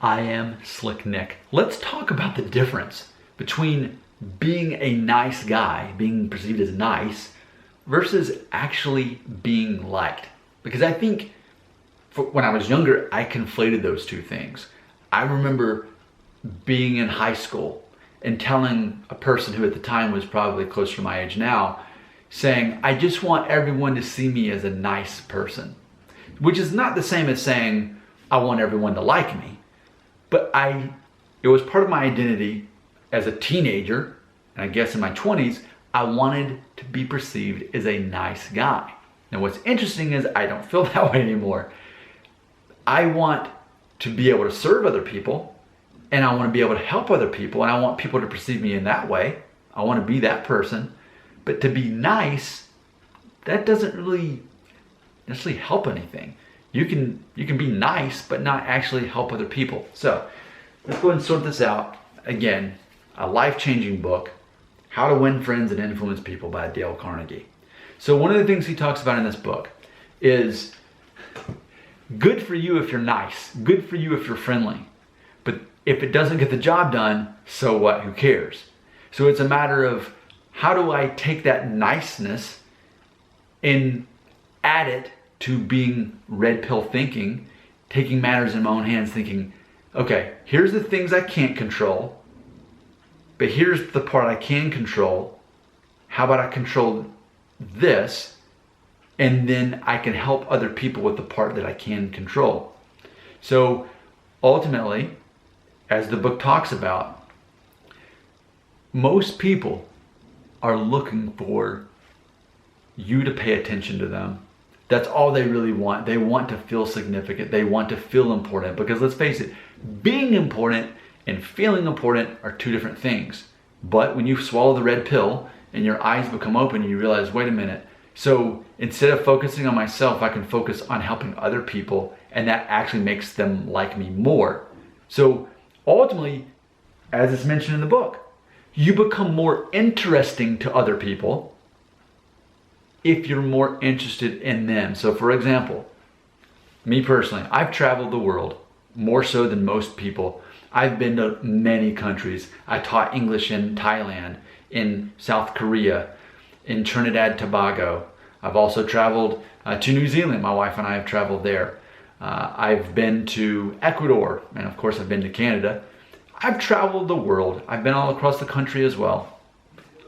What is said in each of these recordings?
I am Slick Nick. Let's talk about the difference between being a nice guy, being perceived as nice, versus actually being liked. Because I think when I was younger, I conflated those two things. I remember being in high school and telling a person who at the time was probably closer to my age now, saying, I just want everyone to see me as a nice person. Which is not the same as saying, I want everyone to like me. But it was part of my identity as a teenager, and I guess in my 20s, I wanted to be perceived as a nice guy. Now what's interesting is I don't feel that way anymore. I want to be able to serve other people, and I want to be able to help other people, and I want people to perceive me in that way. I want to be that person. But to be nice, that doesn't really necessarily help anything. You can be nice, but not actually help other people. So let's go ahead and sort this out. Again, a life-changing book, How to Win Friends and Influence People by Dale Carnegie. So one of the things he talks about in this book is good for you if you're nice, good for you if you're friendly. But if it doesn't get the job done, so what? Who cares? So it's a matter of how do I take that niceness and add it to being red pill thinking, taking matters in my own hands, thinking, okay, here's the things I can't control, but here's the part I can control. How about I control this, and then I can help other people with the part that I can control. So ultimately, as the book talks about, most people are looking for you to pay attention to them. That's all they really want. They want to feel significant. They want to feel important, because let's face it, being important and feeling important are two different things. But when you swallow the red pill and your eyes become open and you realize, wait a minute, so instead of focusing on myself, I can focus on helping other people, and that actually makes them like me more. So ultimately, as it's mentioned in the book, you become more interesting to other people if you're more interested in them. So for example, me personally, I've traveled the world more so than most people. I've been to many countries. I taught English in Thailand, in South Korea, in Trinidad, Tobago. I've also traveled to New Zealand. My wife and I have traveled there. I've been to Ecuador, and of course I've been to Canada. I've traveled the world. I've been all across the country as well.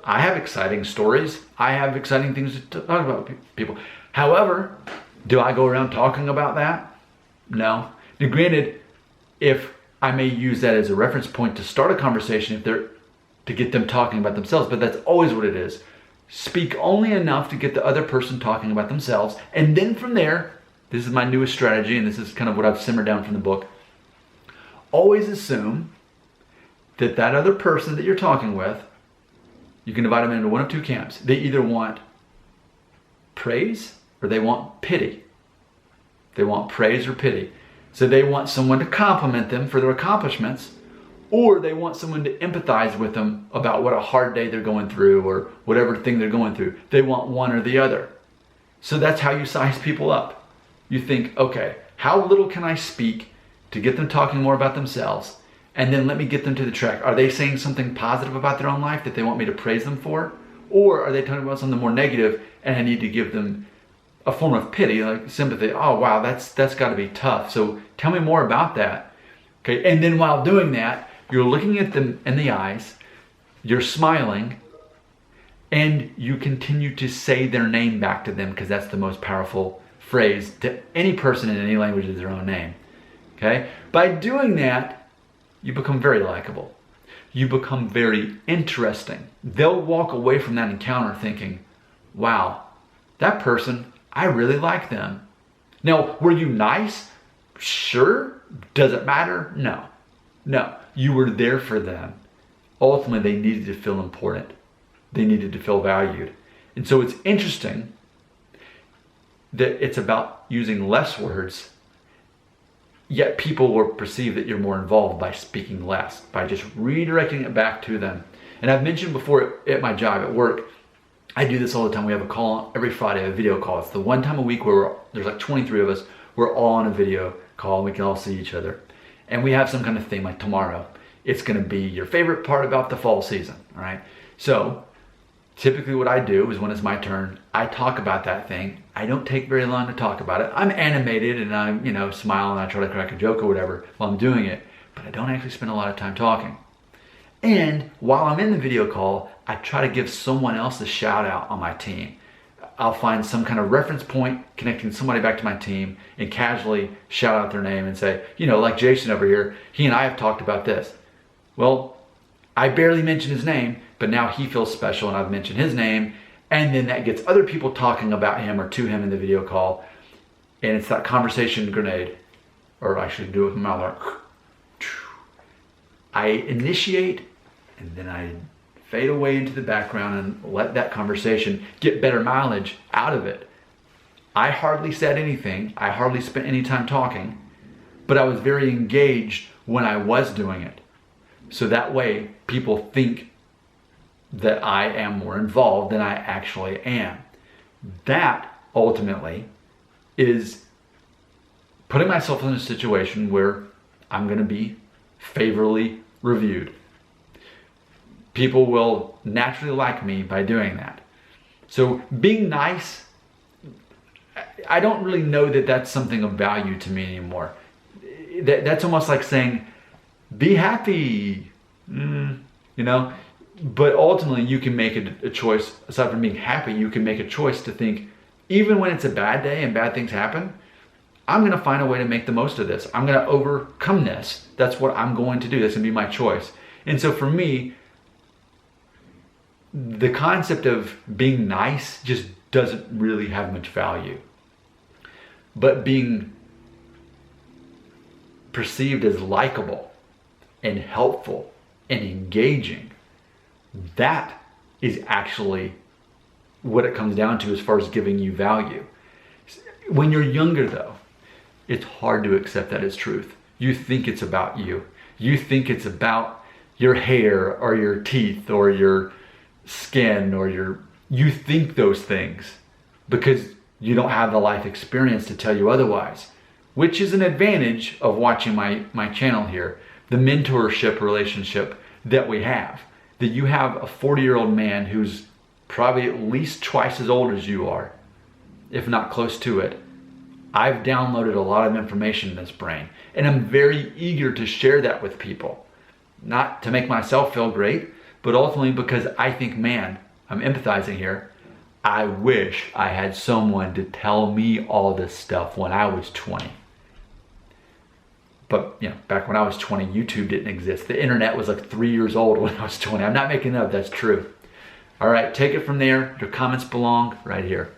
I have exciting stories. I have exciting things to talk about people. However, do I go around talking about that? No. Now, granted, if I may use that as a reference point to start a conversation, to get them talking about themselves, but that's always what it is. Speak only enough to get the other person talking about themselves, and then from there, this is my newest strategy, and this is kind of what I've simmered down from the book. Always assume that other person that you're talking with, you can divide them into one of two camps. They either want praise or they want pity. They want praise or pity. So they want someone to compliment them for their accomplishments, or they want someone to empathize with them about what a hard day they're going through or whatever thing they're going through. They want one or the other. So that's how you size people up. You think, okay, how little can I speak to get them talking more about themselves? And then let me get them to the track. Are they saying something positive about their own life that they want me to praise them for? Or are they talking about something more negative and I need to give them a form of pity, like sympathy? Oh, wow, that's got to be tough. So tell me more about that. Okay, and then while doing that, you're looking at them in the eyes, you're smiling, and you continue to say their name back to them, because that's the most powerful phrase to any person in any language is their own name. Okay? By doing that, you become very likable. You become very interesting. They'll walk away from that encounter thinking, wow, that person, I really like them. Now, were you nice? Sure. Does it matter? No. No. You were there for them. Ultimately, they needed to feel important. They needed to feel valued. And so it's interesting that it's about using less words, yet people will perceive that you're more involved by speaking less, by just redirecting it back to them. And I've mentioned before at my job, at work, I do this all the time. We have a call every Friday, a video call. It's the one time a week where there's like 23 of us. We're all on a video call and we can all see each other. and we have some kind of theme, like tomorrow, it's gonna be your favorite part about the fall season, all right? So typically what I do is when it's my turn, I talk about that thing. I don't take very long to talk about it. I'm animated and I'm, smile and I try to crack a joke or whatever while I'm doing it, but I don't actually spend a lot of time talking. And while I'm in the video call, I try to give someone else a shout out on my team. I'll find some kind of reference point connecting somebody back to my team and casually shout out their name and say, like Jason over here, he and I have talked about this. Well, I barely mentioned his name, but now he feels special and I've mentioned his name. And then that gets other people talking about him or to him in the video call. And it's that conversation grenade, or I should do it with my mouth. I initiate and then I fade away into the background and let that conversation get better mileage out of it. I hardly said anything. I hardly spent any time talking, but I was very engaged when I was doing it. So that way people think that I am more involved than I actually am. That ultimately is putting myself in a situation where I'm going to be favorably reviewed. People will naturally like me by doing that. So being nice, I don't really know that that's something of value to me anymore. That's almost like saying, be happy, But ultimately you can make a choice. Aside from being happy, you can make a choice to think, even when it's a bad day and bad things happen, I'm going to find a way to make the most of this. I'm going to overcome this. That's what I'm going to do. That's going to be my choice. And so for me, the concept of being nice just doesn't really have much value. But being perceived as likable and helpful and engaging, that is actually what it comes down to as far as giving you value. When you're younger though, it's hard to accept that as truth. You think it's about you. You think it's about your hair or your teeth or your skin or you think those things because you don't have the life experience to tell you otherwise, which is an advantage of watching my channel here, the mentorship relationship that we have. That you have a 40-year-old man who's probably at least twice as old as you are, if not close to it. I've downloaded a lot of information in this brain, and I'm very eager to share that with people. Not to make myself feel great, but ultimately because I think, man, I'm empathizing here. I wish I had someone to tell me all this stuff when I was 20. But back when I was 20, YouTube didn't exist. The internet was like 3 years old when I was 20. I'm not making it up, that's true. All right, take it from there. Your comments belong right here.